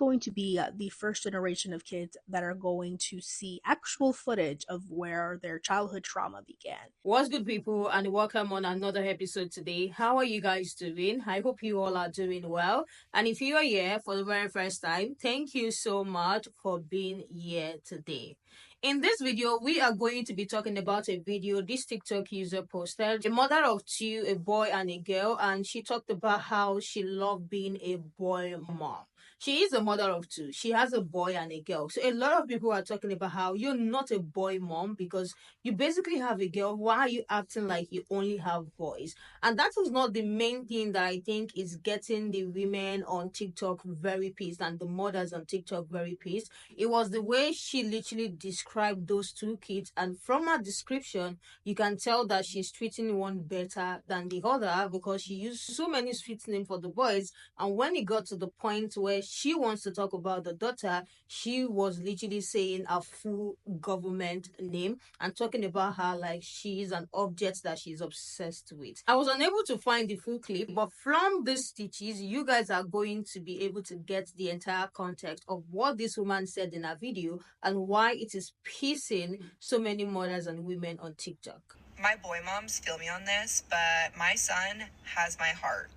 going to be the first generation of kids that are going to see actual footage of where their childhood trauma began. What's good, people, and welcome on another episode today. How are you guys doing? I hope you all are doing well. And if you are here for the very first time, thank you so much for being here today. In this video, we are going to be talking about a video this TikTok user posted. A mother of two, a boy and a girl, and she talked about how she loved being a boy mom. She is a mother of two. She has a boy and a girl. So a lot of people are talking about how you're not a boy mom because you basically have a girl. Why are you acting like you only have boys? And that is not the main thing that I think is getting the women on TikTok very pissed and the mothers on TikTok very pissed. It was the way she literally described those two kids, and from her description you can tell that she's treating one better than the other because she used so many sweet names for the boys, and when it got to the point where she wants to talk about the daughter, she was literally saying a full government name and talking about her like she's an object that she's obsessed with. I was unable to find the full clip, but from these stitches, you guys are going to be able to get the entire context of what this woman said in her video and why it is pissing so many mothers and women on TikTok. My boy moms feel me on this, but my son has my heart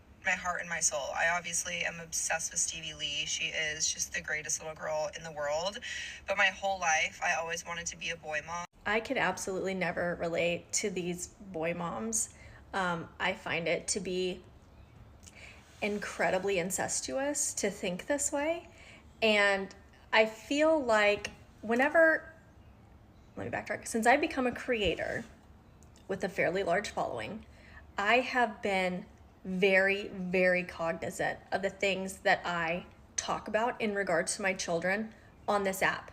and my soul. I obviously am obsessed with Stevie Lee. She is just the greatest little girl in the world. But my whole life, I always wanted to be a boy mom. I could absolutely never relate to these boy moms. I find it to be incredibly incestuous to think this way. And I feel like let me backtrack. Since I've become a creator with a fairly large following, I have been very, very cognizant of the things that I talk about in regards to my children on this app.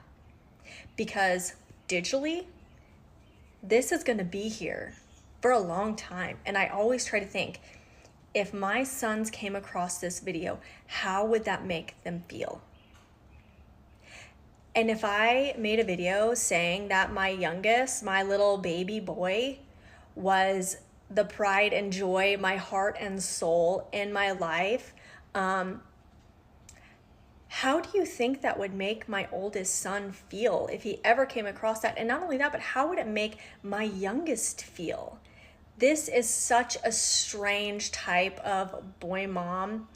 Because digitally, this is going to be here for a long time. And I always try to think, if my sons came across this video, how would that make them feel? And if I made a video saying that my youngest, my little baby boy, was the pride and joy, my heart and soul in my life, how do you think that would make my oldest son feel if he ever came across that? And not only that, but how would it make my youngest feel? This is such a strange type of boy mom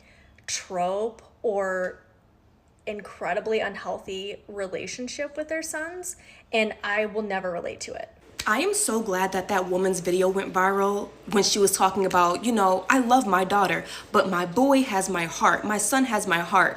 trope or incredibly unhealthy relationship with their sons, and I will never relate to it. I am so glad that that woman's video went viral when she was talking about, I love my daughter, but my boy has my heart. My son has my heart.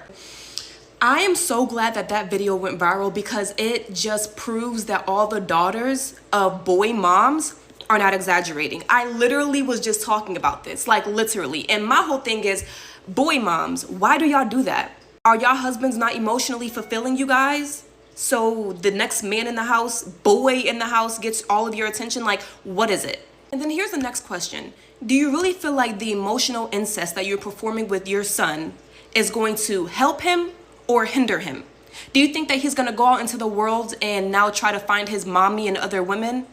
I am so glad that that video went viral because it just proves that all the daughters of boy moms are not exaggerating. I literally was just talking about this, like literally. And my whole thing is, boy moms, why do y'all do that? Are y'all husbands not emotionally fulfilling you guys? So the next man in the house, boy in the house gets all of your attention? Like, what is it? And then here's the next question. Do you really feel like the emotional incest that you're performing with your son is going to help him or hinder him? Do you think that he's going to go out into the world and now try to find his mommy and other women?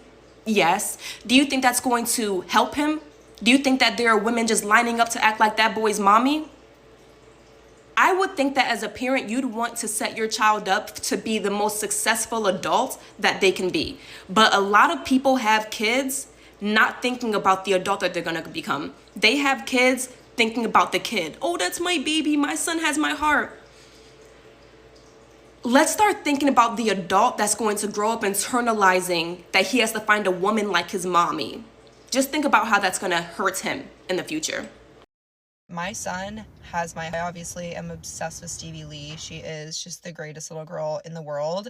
Yes. Do you think that's going to help him? Do you think that there are women just lining up to act like that boy's mommy? I would think that as a parent, you'd want to set your child up to be the most successful adult that they can be. But a lot of people have kids not thinking about the adult that they're going to become. They have kids thinking about the kid. Oh, that's my baby. My son has my heart. Let's start thinking about the adult that's going to grow up internalizing that he has to find a woman like his mommy. Just think about how that's going to hurt him in the future. My son has I obviously am obsessed with Stevie Lee. She is just the greatest little girl in the world.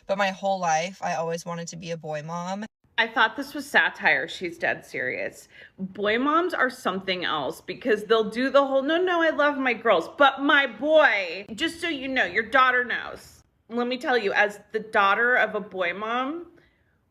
But my whole life, I always wanted to be a boy mom. I thought this was satire. She's dead serious. Boy moms are something else because they'll do the whole, no, I love my girls, but my boy, just so you know, your daughter knows. Let me tell you, as the daughter of a boy mom,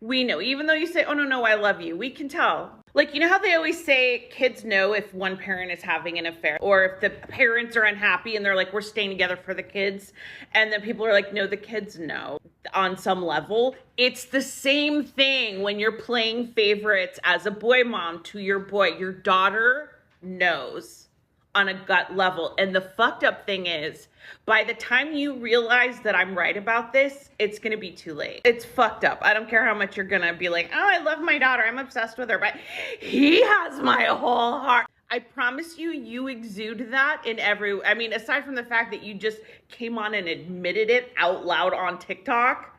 we know, even though you say, oh, no, I love you, we can tell. Like, you know how they always say kids know if one parent is having an affair or if the parents are unhappy and they're like, we're staying together for the kids. And then people are like, no, the kids know on some level. It's the same thing when you're playing favorites as a boy mom to your boy. Your daughter knows on a gut level. And the fucked up thing is, by the time you realize that I'm right about this, it's gonna be too late. It's fucked up. I don't care how much you're gonna be like, oh, I love my daughter, I'm obsessed with her, but he has my whole heart. I promise you, you exude that in every, I mean, aside from the fact that you just came on and admitted it out loud on TikTok,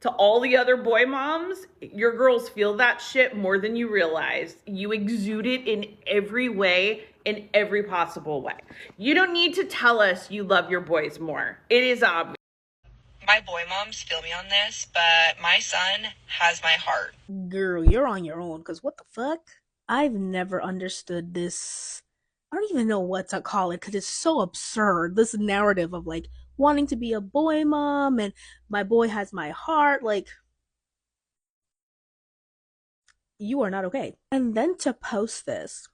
to all the other boy moms, your girls feel that shit more than you realize. You exude it in every way, in every possible way. You don't need to tell us you love your boys more. It is obvious. My boy moms feel me on this, but my son has my heart. Girl, you're on your own, because what the fuck? I've never understood this. I don't even know what to call it, because it's so absurd. This narrative of like wanting to be a boy mom and my boy has my heart. Like, you are not okay. And then to post this,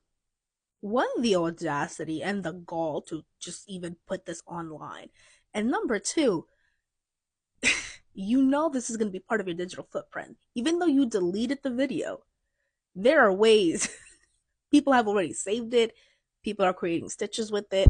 one, the audacity and the gall to just even put this online. And number two, you know this is going to be part of your digital footprint. Even though you deleted the video, there are ways. People have already saved it. People are creating stitches with it.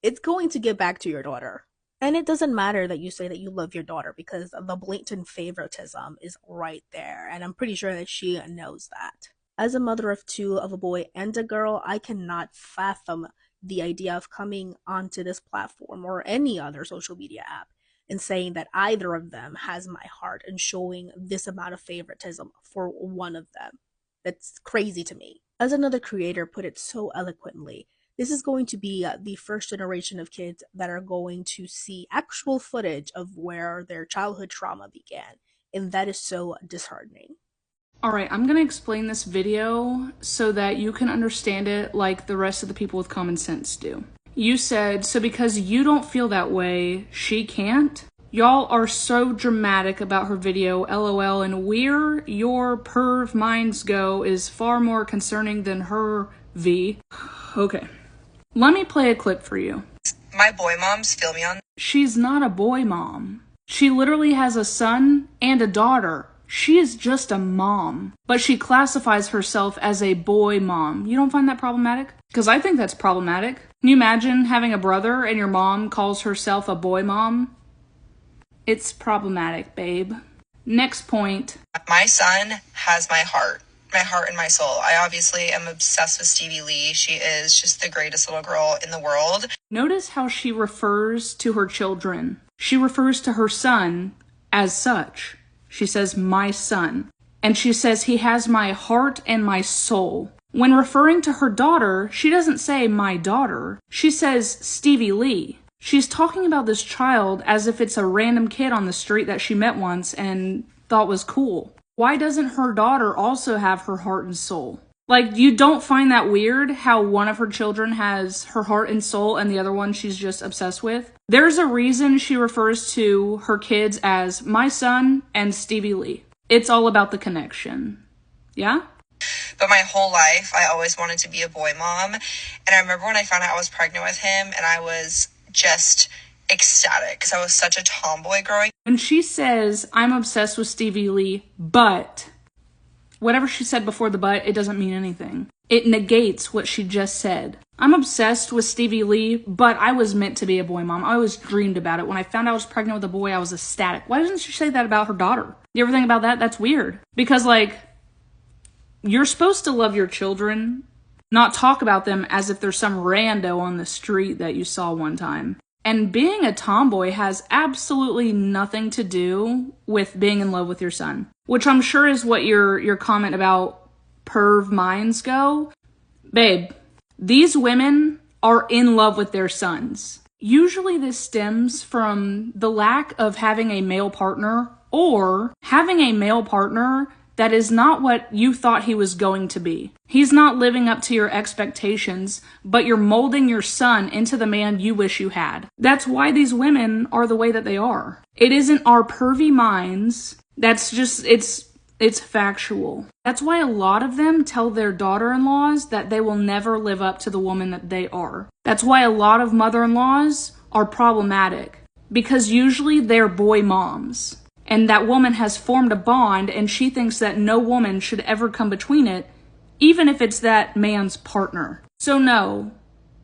It's going to get back to your daughter. And it doesn't matter that you say that you love your daughter, because the blatant favoritism is right there. And I'm pretty sure that she knows that. As a mother of two, of a boy and a girl, I cannot fathom the idea of coming onto this platform or any other social media app and saying that either of them has my heart and showing this amount of favoritism for one of them. That's crazy to me. As another creator put it so eloquently, this is going to be the first generation of kids that are going to see actual footage of where their childhood trauma began. And that is so disheartening. Alright, I'm gonna explain this video so that you can understand it like the rest of the people with common sense do. You said, so because you don't feel that way, she can't? Y'all are so dramatic about her video, LOL, and where your perv minds go is far more concerning than her V. Okay. Let me play a clip for you. My boy moms feel me on. She's not a boy mom. She literally has a son and a daughter. She is just a mom. But she classifies herself as a boy mom. You don't find that problematic? Because I think that's problematic. Can you imagine having a brother and your mom calls herself a boy mom? It's problematic, babe. Next point. My son has my heart and my soul. I obviously am obsessed with Stevie Lee. She is just the greatest little girl in the world. Notice how she refers to her children. She refers to her son as such. She says, my son. And she says, he has my heart and my soul. When referring to her daughter, she doesn't say my daughter. She says Stevie Lee. She's talking about this child as if it's a random kid on the street that she met once and thought was cool. Why doesn't her daughter also have her heart and soul? Like, you don't find that weird how one of her children has her heart and soul and the other one she's just obsessed with? There's a reason she refers to her kids as my son and Stevie Lee. It's all about the connection. Yeah? But my whole life, I always wanted to be a boy mom. And I remember when I found out I was pregnant with him, and I was just ecstatic because I was such a tomboy growing. When she says, I'm obsessed with Stevie Lee, but whatever she said before the but, it doesn't mean anything. It negates what she just said. I'm obsessed with Stevie Lee, but I was meant to be a boy mom. I always dreamed about it. When I found out I was pregnant with a boy, I was ecstatic. Why doesn't she say that about her daughter? You ever think about that? That's weird. Because, like, you're supposed to love your children, not talk about them as if they're some rando on the street that you saw one time. And being a tomboy has absolutely nothing to do with being in love with your son. Which I'm sure is what your comment about perv minds go. Babe, these women are in love with their sons. Usually this stems from the lack of having a male partner or having a male partner that is not what you thought he was going to be. He's not living up to your expectations, but you're molding your son into the man you wish you had. That's why these women are the way that they are. It isn't our pervy minds. That's just, it's factual. That's why a lot of them tell their daughter-in-laws that they will never live up to the woman that they are. That's why a lot of mother-in-laws are problematic, because usually they're boy moms. And that woman has formed a bond, and she thinks that no woman should ever come between it, even if it's that man's partner. So no,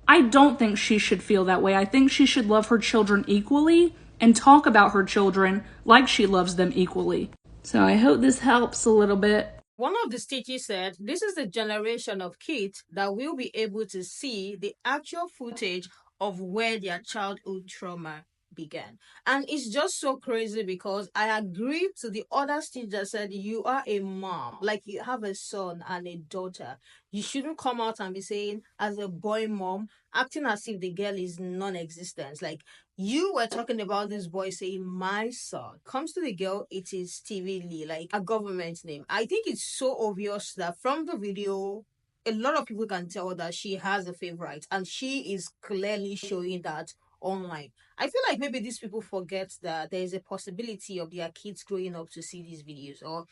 I don't think she should feel that way. I think she should love her children equally and talk about her children like she loves them equally. So I hope this helps a little bit. One of the stitches said, this is the generation of kids that will be able to see the actual footage of where their childhood trauma began. And it's just so crazy because I agree to the other stitch that said, you are a mom, like you have a son and a daughter. You shouldn't come out and be saying, as a boy mom, acting as if the girl is non-existent. Like, you were talking about this boy saying, my son. Comes to the girl, it is Stevie Lee, like a government name. I think it's so obvious that from the video, a lot of people can tell that she has a favorite, and she is clearly showing that online. I feel like maybe these people forget that there is a possibility of their kids growing up to see these videos, or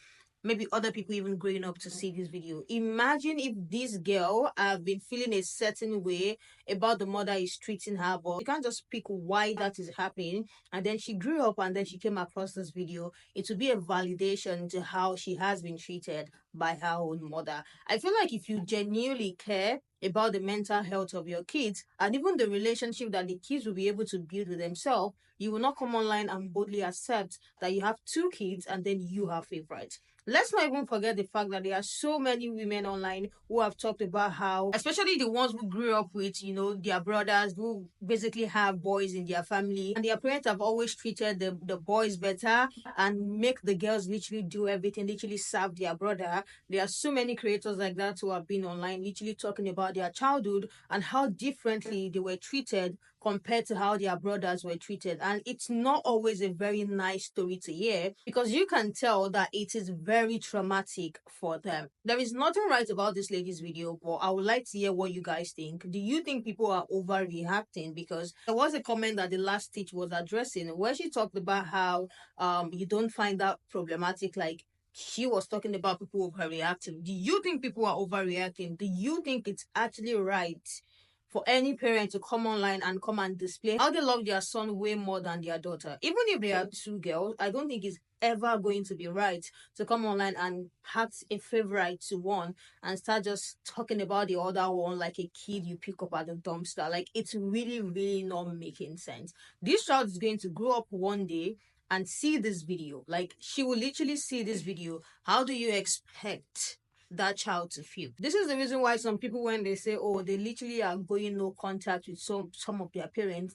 maybe other people even growing up to see this video. Imagine if this girl have been feeling a certain way about the mother is treating her, but you can't just pick why that is happening. And then she grew up and then she came across this video. It would be a validation to how she has been treated by her own mother. I feel like if you genuinely care about the mental health of your kids and even the relationship that the kids will be able to build with themselves, you will not come online and boldly accept that you have two kids and then you have favorites. Let's not even forget the fact that there are so many women online who have talked about how, especially the ones who grew up with, their brothers who basically have boys in their family, and their parents have always treated the boys better and make the girls literally do everything, literally serve their brother. There are so many creators like that who have been online, literally talking about their childhood and how differently they were treated compared to how their brothers were treated. And it's not always a very nice story to hear because you can tell that it is very traumatic for them. There is nothing right about this lady's video, but I would like to hear what you guys think. Do you think people are overreacting? Because there was a comment that the last stitch was addressing where she talked about how you don't find that problematic, like she was talking about people overreacting. Do you think people are overreacting? Do you think it's actually right for any parent to come online and come and display how they love their son way more than their daughter? Even if they are two girls, I don't think it's ever going to be right to come online and act a favorite to one and start just talking about the other one like a kid you pick up at the dumpster. Like, it's really, really not making sense. This child is going to grow up one day and see this video. Like, she will literally see this video. How do you expect that child to feel? This is the reason why some people, when they say, oh, they literally are going no contact with some of their parents,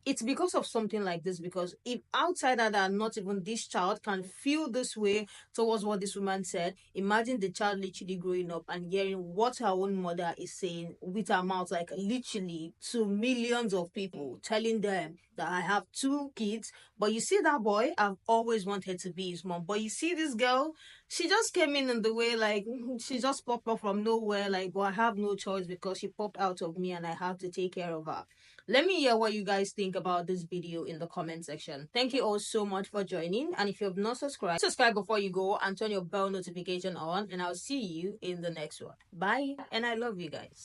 it's because of something like this. Because if outsider that are not even this child can feel this way towards what this woman said, imagine the child literally growing up and hearing what her own mother is saying with her mouth, like literally to millions of people, telling them that I have two kids, but you see that boy, I've always wanted to be his mom. But you see this girl, she just came in the way, like she just popped up from nowhere, like, but I have no choice because she popped out of me and I have to take care of her. Let me hear what you guys think about this video in the comment section. Thank you all so much for joining. And if you have not subscribed, subscribe before you go and turn your bell notification on. And I'll see you in the next one. Bye. And I love you guys.